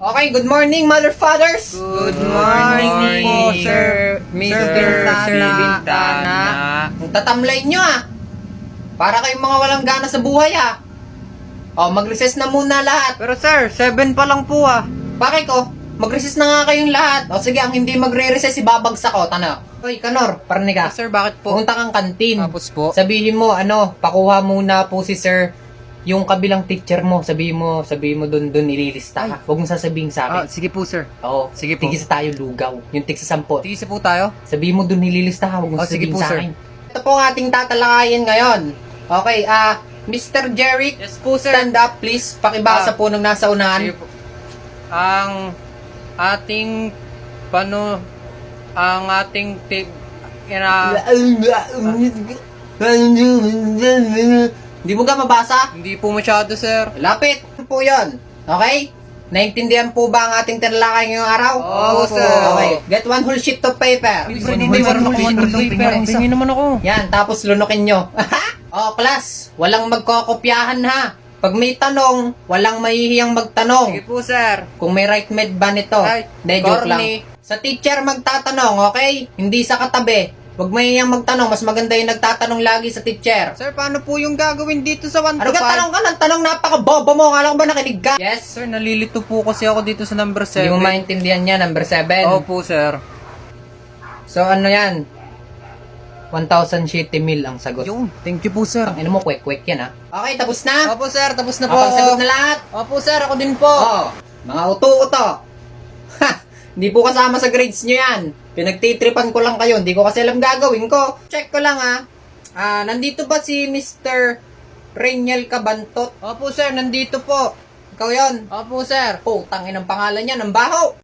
Okay, good morning, mother fathers. Good morning po, Sir Mr. Bintana. Ang tatamlay nyo Para kayong mga walang gana sa buhay mag-recess na muna lahat. Pero sir, 7 pa lang po Bakit ko? Mag-recess na nga kayong lahat. O sige, ang hindi magre-recess, ibabagsak ko. Tana. Hoy, Kanor, parni ka. Sir, bakit po? Pumunta kang kantin. Tapos po? Sabihin mo, pakuha muna po si sir yung kabilang teacher mo. Sabihin mo doon ililista ka. Huwag mong sasabihin sa akin. Sige po, sir. Oo, Sige po. tigisa tayo lugaw. Yung tigisa 10. Tigisa po tayo? Sabihin mo doon nililista ka, huwag mo Sige sasabihin po, sa sir. akin. Ito po ang ating tatalakayin ngayon. Okay, Mr. Jeric, Yes po, sir. stand up please. Pakibasa po nung nasa unahan. Sige po. Ang ating tip Hindi mo ka mabasa? hindi po masyado, sir. Lapit po yun. Okay? Naintindihan po ba ang ating tinalakay ngayong araw? Oo, sir. Okay, get one whole sheet of paper. Tingin naman ako. Yan, tapos lunukin nyo. Class, walang magkokopyahan ha. Pag may tanong, walang mahihiyang magtanong. Sige po, sir. Kung may right med ba nito? Ay, Hindi, joke corny. lang. Sa teacher magtatanong, okay? Hindi sa katabi. Huwag mahihiyang magtanong. Mas maganda yung nagtatanong lagi sa teacher. Sir, paano po yung gagawin dito sa 1 Ano to ka 5? tanong ka ng tanong? Napaka-bobo mo. Akala ko ba nakinig ka? Yes? Sir, nalilito po kasi ako dito sa number 7. Hindi mo maintindihan yan, number 7. Opo, sir. So ano yan? 1,000 shitty mil ang sagot. Yun, thank you po, sir. Ano mo, kwek-kwek yan Okay, tapos na? Opo, sir, tapos na po. Napagsagot na lahat? Opo, sir, ako din po. Oo. Mga uto-uto. Ha! Hindi po kasama sa grades nyo yan. Pinagtitripan ko lang kayo. Hindi ko kasi alam gagawin ko. Check ko lang nandito ba si Mr. Renyel Cabantot? Opo, sir, nandito po. Ikaw yon. Opo, sir. Tangin ang pangalan niya. Ang baho.